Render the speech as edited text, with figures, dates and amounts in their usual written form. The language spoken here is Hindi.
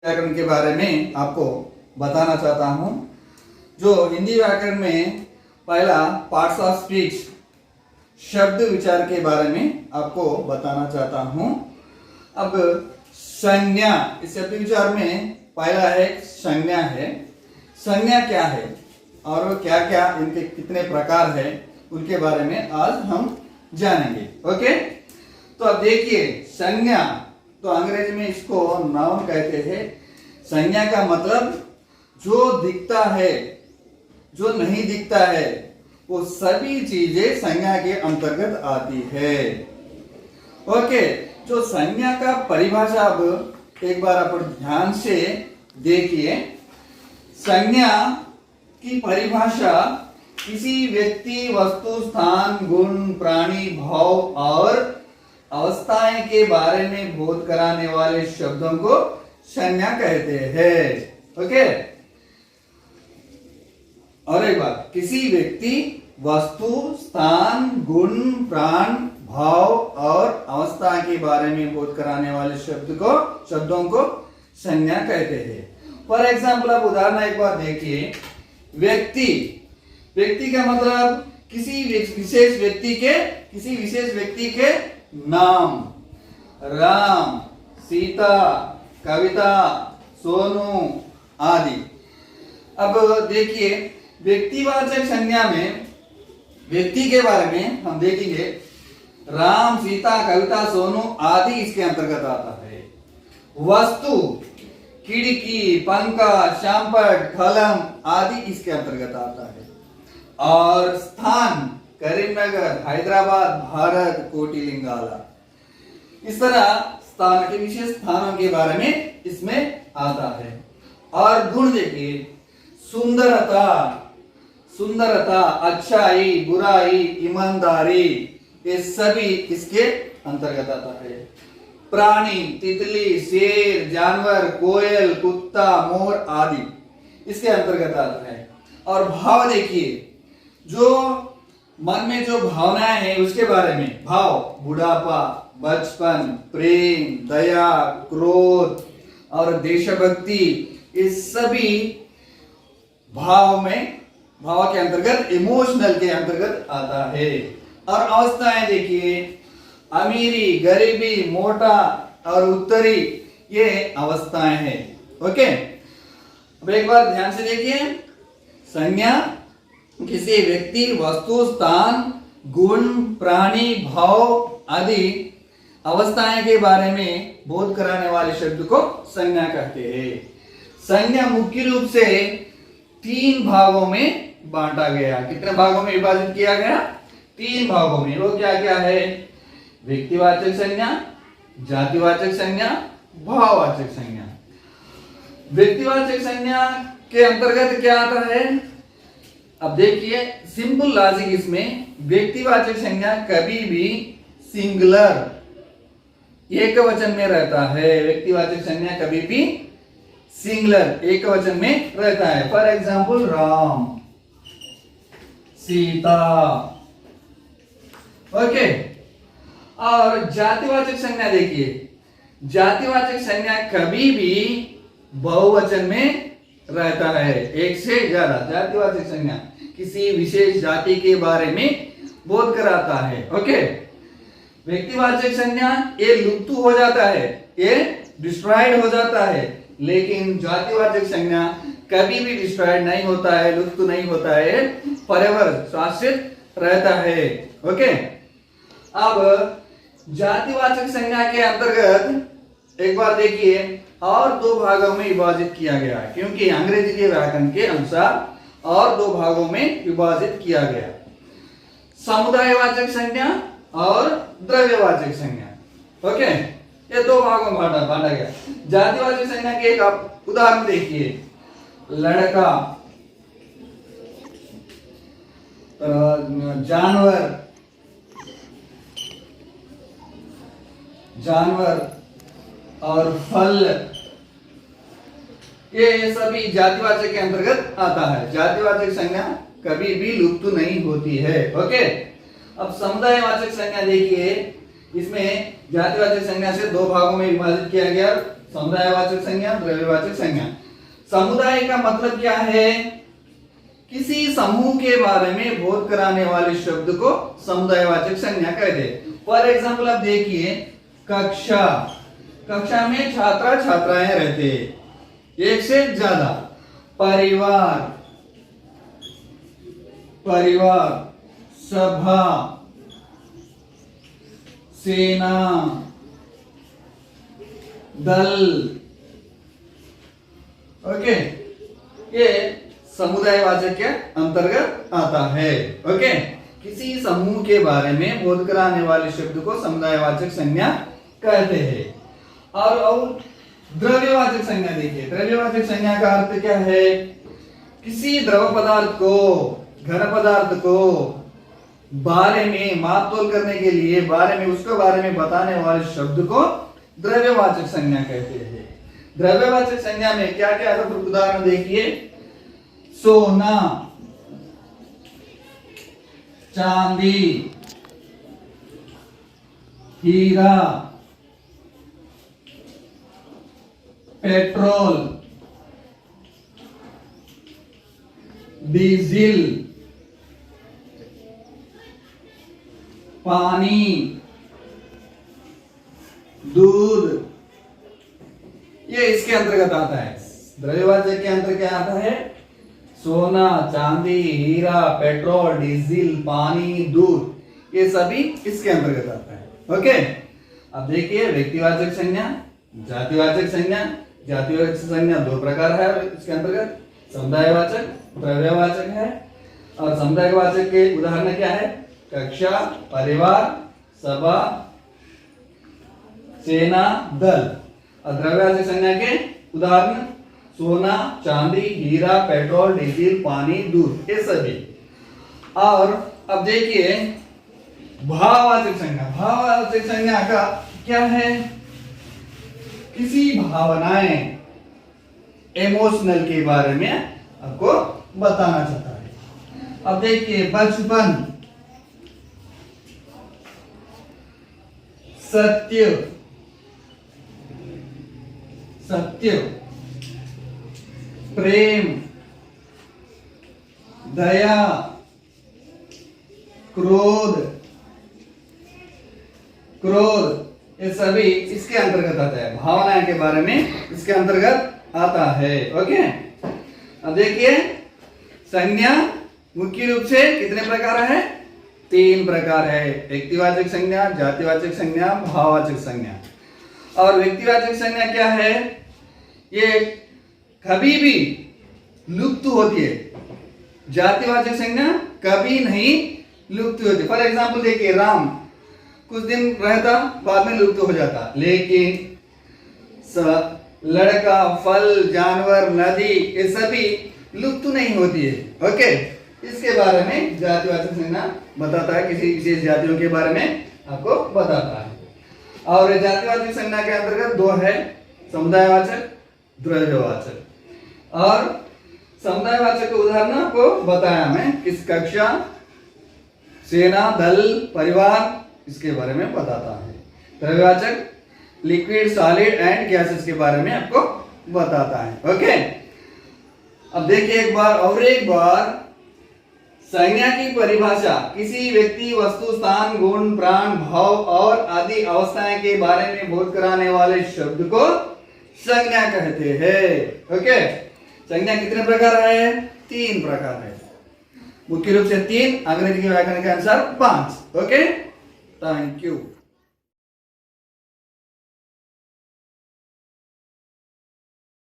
व्याकरण के बारे में आपको बताना चाहता हूँ। जो हिंदी व्याकरण में पहला पार्ट्स ऑफ स्पीच शब्द विचार के बारे में आपको बताना चाहता हूँ। अब संज्ञा, इस शब्द विचार में पहला है संज्ञा है। संज्ञा क्या है और क्या क्या इनके कितने प्रकार है उनके बारे में आज हम जानेंगे। ओके, तो अब देखिए संज्ञा, तो अंग्रेजी में इसको नाउन कहते हैं। संज्ञा का मतलब जो दिखता है, जो नहीं दिखता है, वो सभी चीजें संज्ञा के अंतर्गत आती है। ओके, जो संज्ञा का परिभाषा अब एक बार आप ध्यान से देखिए। संज्ञा की परिभाषा किसी व्यक्ति, वस्तु, स्थान, गुण, प्राणी, भाव और अवस्थाएं के बारे में बोध कराने वाले शब्दों को संज्ञा कहते हैं। ओके, और एक बात, किसी व्यक्ति, वस्तु, स्थान, गुण, प्राण, भाव और अवस्था के बारे में बोध कराने वाले शब्दों को संज्ञा कहते हैं। फॉर एग्जाम्पल, आप उदाहरण एक बार देखिए। व्यक्ति, व्यक्ति का मतलब किसी विशेष व्यक्ति के नाम, राम, सीता, कविता, सोनू आदि। अब देखिए व्यक्तिवाचक संज्ञा में व्यक्ति के बारे में हम देखेंगे। राम, सीता, कविता, सोनू आदि इसके अंतर्गत आता है। वस्तु, खिड़की, पंखा, शामपट, कलम आदि इसके अंतर्गत आता है। और स्थान, करीमनगर, हैदराबाद, भारत, कोटिलिंगाला। इस तरह स्थान के विशेष स्थानों के बारे में इसमें आता है। और गुण देखिए, सुंदरता, अच्छाई, बुराई, ईमानदारी, ये सभी इसके अंतर्गत आता है। प्राणी, तितली, शेर, जानवर, कोयल, कुत्ता, मोर आदि इसके अंतर्गत आता है। और भाव देखिए, जो मन में जो भावनाएं हैं उसके बारे में। भाव, बुढ़ापा, बचपन, प्रेम, दया, क्रोध और देशभक्ति, इस सभी भाव के अंतर्गत, इमोशनल के अंतर्गत आता है। और अवस्थाएं देखिए, अमीरी, गरीबी, मोटा और उत्तरी, ये अवस्थाएं हैं। ओके, अब एक बार ध्यान से देखिए। संज्ञा किसी व्यक्ति, वस्तु, स्थान, गुण, प्राणी, भाव आदि अवस्थाएं के बारे में बोध कराने वाले शब्द को संज्ञा कहते हैं। संज्ञा मुख्य रूप से 3 भागों में बांटा गया। कितने भागों में विभाजित किया गया? 3 भागों में। वो क्या क्या है? व्यक्तिवाचक संज्ञा, जातिवाचक संज्ञा, भाववाचक संज्ञा। व्यक्तिवाचक संज्ञा के अंतर्गत क्या आता है? अब देखिए सिंपल लॉजिक, इसमें व्यक्तिवाचक संज्ञा कभी भी सिंगुलर, एक वचन में रहता है। व्यक्तिवाचक संज्ञा कभी भी सिंगुलर, एक वचन में रहता है। For example, Ram, Sita. Okay, और जातिवाचक संज्ञा देखिए, जातिवाचक संज्ञा कभी भी बहुवचन में रहता है, एक से ज्यादा। जातिवाचक संज्ञा किसी विशेष जाति के बारे में बोध कराता है। ओके, व्यक्तिवाचक संज्ञा ये लुप्त हो जाता है, ये डिस्ट्रॉयड हो जाता है। लेकिन जातिवाचक संज्ञा कभी भी डिस्ट्रॉयड नहीं होता है, लुप्त नहीं होता है, फॉरएवर शाश्वत रहता है। ओके, अब जातिवाचक संज्ञा के अंतर्गत एक बार देखिए और 2 भागों में विभाजित किया गया है, क्योंकि अंग्रेजी के व्याकरण के अनुसार और 2 भागों में विभाजित किया गया। समुदायवाचक संज्ञा और द्रव्यवाचक संज्ञा। ओके, ये 2 भागों में बांटा गया। जातिवाचक संज्ञा के एक आप उदाहरण देखिए। लड़का, जानवर और फल, ये सभी जातिवाचक के अंतर्गत आता है। जातिवाचक संज्ञा कभी भी लुप्त नहीं होती है। ओके, अब समुदायवाचक संज्ञा देखिए, इसमें जातिवाचक संज्ञा से 2 भागों में विभाजित किया गया। समुदायवाचक संज्ञा, द्रव्यवाचक संज्ञा। समुदाय का मतलब क्या है? किसी समूह के बारे में बोध कराने वाले शब्द को समुदायवाचक संज्ञा कहते हैं। फॉर एग्जाम्पल आप देखिए, कक्षा, कक्षा में छात्र छात्राएं रहते हैं, एक से ज्यादा। परिवार, परिवार, सभा, सेना, दल, ओके, ये समुदायवाचक के अंतर्गत आता है। ओके, किसी समूह के बारे में बोध कराने वाले शब्द को समुदायवाचक संज्ञा कहते हैं। और द्रव्यवाचक संज्ञा देखिए, द्रव्यवाचक संज्ञा का अर्थ क्या है? किसी द्रव पदार्थ को, घन पदार्थ को बारे में माप तोल करने के लिए बारे में उसके बारे में बताने वाले शब्द को द्रव्यवाचक संज्ञा कहते हैं। द्रव्यवाचक संज्ञा में क्या क्या है? उदाहरण देखिए, सोना, चांदी, हीरा, पेट्रोल, डीजल, पानी, दूध, ये इसके अंतर्गत आता है। द्रव्यवाचक के अंतर्गत क्या आता है? सोना, चांदी, हीरा, पेट्रोल, डीजल, पानी, दूध, ये सभी इसके अंतर्गत आता है। ओके, अब देखिए व्यक्तिवाचक संज्ञा, जातिवाचक संज्ञा। जातिवाचक संज्ञा दो प्रकार है इसके अंतर्गत, समुदायवाचक, द्रव्यवाचक है। और समुदायवाचक के उदाहरण क्या है? कक्षा, परिवार, सभा, सेना, दल। और द्रव्यवाचक संज्ञा के उदाहरण सोना, चांदी, हीरा, पेट्रोल, डीजल, पानी, दूध, ये सभी। और अब देखिए भाववाचक संज्ञा। भाववाचक संज्ञा का क्या है? किसी भावनाएं, इमोशनल के बारे में आपको बताना चाहता है। अब देखिए, बचपन, सत्य, सत्य, प्रेम, दया, क्रोध, क्रोध, ये सभी इसके अंतर्गत आता है। भावनाएं के बारे में इसके अंतर्गत आता है। ओके, अब देखिए संज्ञा मुख्य रूप से कितने प्रकार है? 3 प्रकार है। व्यक्तिवाचक संज्ञा, जातिवाचक संज्ञा, भाववाचक संज्ञा। और व्यक्तिवाचक संज्ञा क्या है? ये कभी भी लुप्त होती है। जातिवाचक संज्ञा कभी नहीं लुप्त होती। फॉर एग्जाम्पल देखिए, राम कुछ दिन रहता, बाद में लुप्त हो जाता। लेकिन लड़का, फल, जानवर, नदी, ये सभी लुप्त नहीं होती है। ओके, इसके बारे में जातिवाचक संज्ञा बताता है, किसी विशेष जातियों के बारे में आपको बताता है। और जातिवाचक संज्ञा के अंतर्गत 2 है, समुदायवाचक, द्रव्यवाचक। और समुदायवाचक के उदाहरण को बताया मैं, किस कक्षा, सेना, दल, परिवार, इसके बारे में बताता है। द्रव्यवाचक लिक्विड, सॉलिड एंड गैसेस के बारे में आपको बताता है। ओके, अब देखिए एक बार संज्ञा की परिभाषा किसी व्यक्ति, वस्तु, स्थान, गुण, प्राण, भाव और आदि अवस्थाएं के बारे में बोध कराने वाले शब्द को संज्ञा कहते हैं। ओके, संज्ञा कितने प्रकार है? 3 प्रकार है। मुख्य रूप से 3, अंग्रेजी के व्याकरण के अनुसार 5। Okay, thank you.